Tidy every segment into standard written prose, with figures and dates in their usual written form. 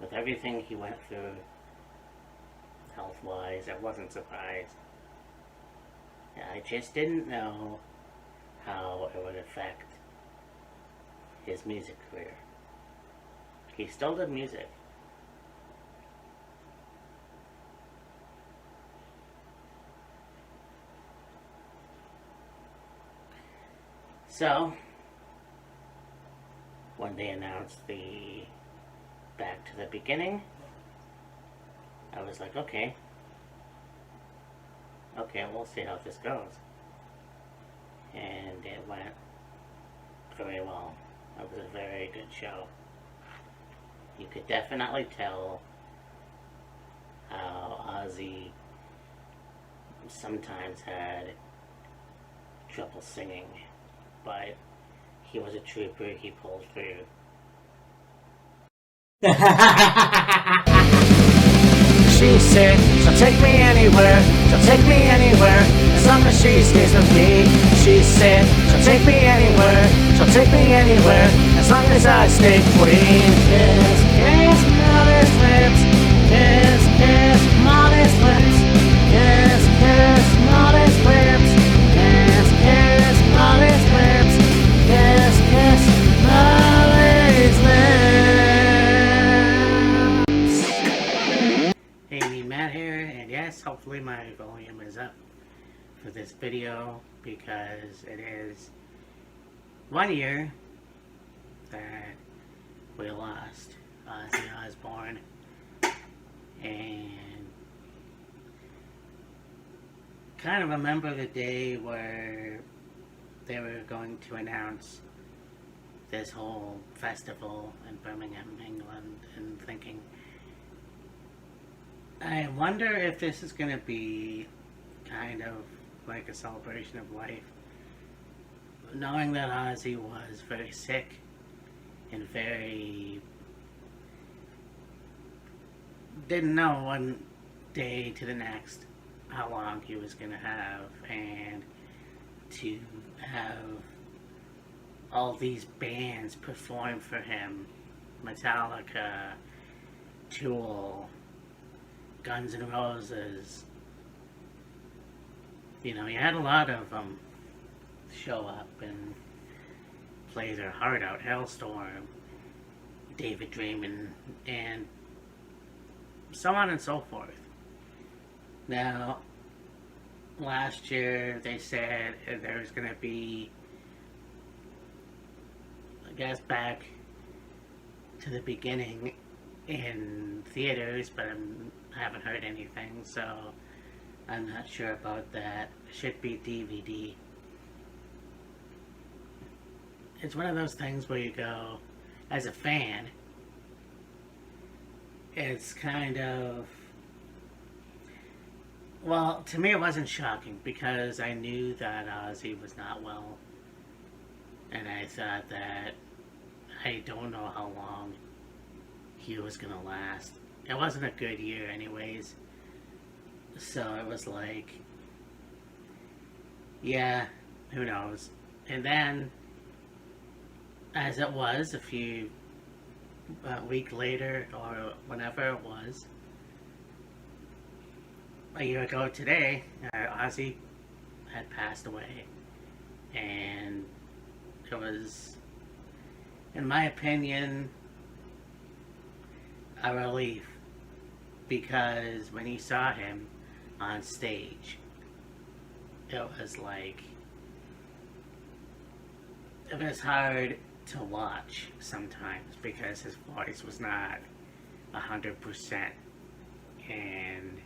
With everything he went through, health-wise, I wasn't surprised. I just didn't know how it would affect his music career. He still did music. So, when they announced the Back to the Beginning, I was like, okay, we'll see how this goes. And it went very well. It was a very good show. You could definitely tell how Ozzy sometimes had trouble singing, but he was a trooper, he pulled through. She said, she'll take me anywhere, she'll take me anywhere, as long as she stays with me. She said, she'll take me anywhere, she'll take me anywhere, as long as I stay queen. Kiss, kiss, mother's lips, kiss, kiss, mother's lips, kiss, kiss, mother's lips, kiss, kiss, mother's lips, kiss, kiss, mother's lips. Hey, Matt here, and yes, hopefully my volume is up for this video, because it is 1 year that we lost Ozzy Osbourne, and kind of remember the day where they were going to announce this whole festival in Birmingham, England, and thinking, I wonder if this is going to be kind of like a celebration of life. Knowing that Ozzy was very sick and didn't know one day to the next how long he was going to have, and to have all these bands perform for him, Metallica, Tool, Guns N' Roses. You know, you had a lot of them show up and play their heart out. Hellstorm, David Draymond, and so on and so forth. Now, last year they said there was going to be, I guess, Back to the Beginning in theaters, but I haven't heard anything, so I'm not sure about that. It should be DVD. It's one of those things where you go, as a fan, it's kind of, well, to me it wasn't shocking, because I knew that Ozzy was not well, and I thought that I don't know how long he was gonna last. It wasn't a good year anyways, so it was like, yeah, who knows. And then, as it was, a week later, or whenever it was, a year ago today, Ozzy had passed away, and it was, in my opinion, a relief, because when you saw him on stage, it was like, it was hard to watch sometimes, because his voice was not 100%, and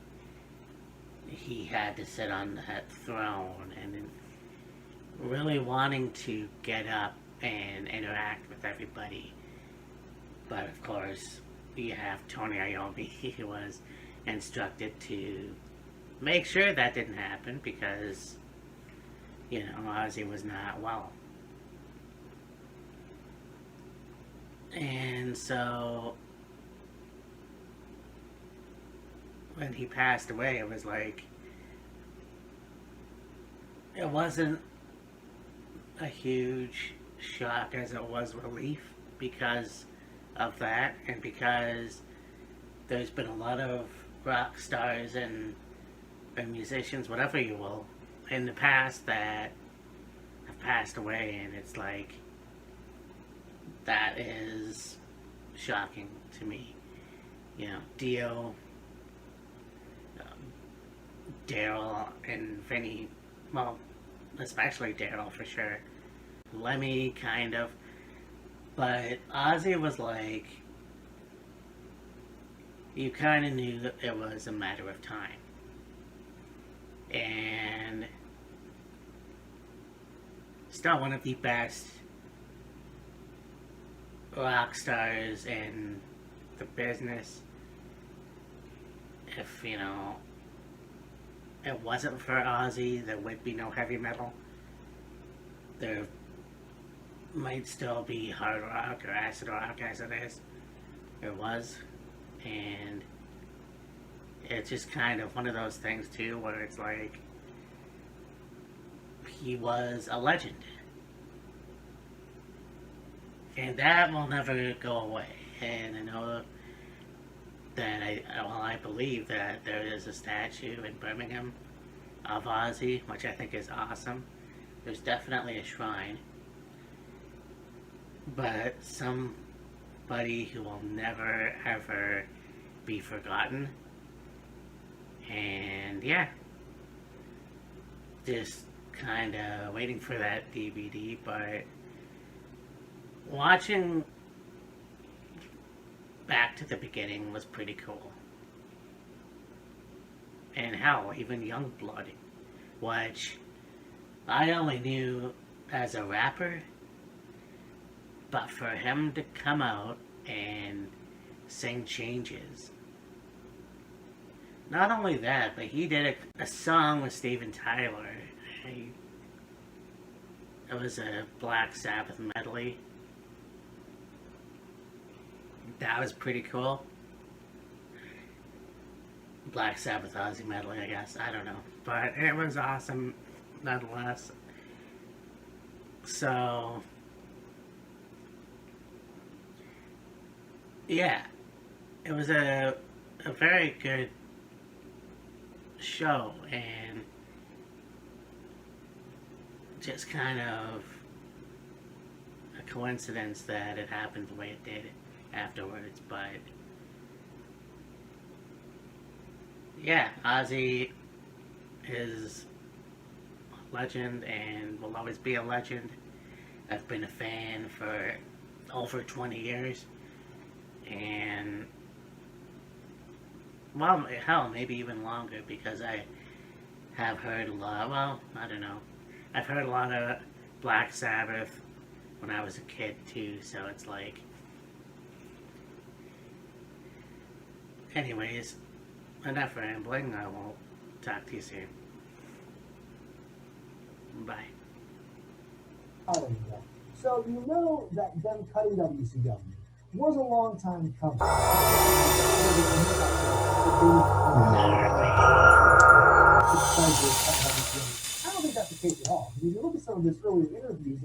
he had to sit on that throne, and really wanting to get up and interact with everybody. But of course, you have Tony Iommi. He was instructed to make sure that didn't happen, because, you know, Ozzy was not well. And so, when he passed away, it was like, it wasn't a huge shock as it was relief, because of that, and because there's been a lot of rock stars and musicians, whatever you will, in the past that have passed away, and it's like, that is shocking to me. You know, Dio, Daryl, and Vinny, well, especially Daryl for sure. Lemmy, kind of. But Ozzy was like, you kind of knew that it was a matter of time. And still one of the best rock stars in the business. If, you know, it wasn't for Ozzy, there would be no heavy metal. There might still be hard rock or acid rock as it is. There was. And it's just kind of one of those things too where it's like, he was a legend. And that will never go away. And I know that I believe that there is a statue in Birmingham of Ozzy, which I think is awesome. There's definitely a shrine. But somebody who will never ever be forgotten. And yeah, just kind of waiting for that DVD, but watching back to the beginning was pretty cool. And hell, even Youngblood, which I only knew as a rapper, but for him to come out and sing Changes. Not only that, but he did a song with Steven Tyler. It was a Black Sabbath medley. That was pretty cool. Black Sabbath Ozzy medley, I guess. I don't know. But it was awesome nonetheless. So, yeah. It was a very good show, and just kind of a coincidence that it happened the way it did afterwards. But yeah, Ozzy is a legend and will always be a legend. I've been a fan for over 20 years, and well, hell, maybe even longer, because I have heard a lot, well, I don't know, I've heard a lot of Black Sabbath when I was a kid too, so it's like, anyways, enough rambling. I will talk to you soon. Bye. So you know that them cutting WCW was a long time coming. I don't think that's the case at all. If you look at some of his earlier interviews,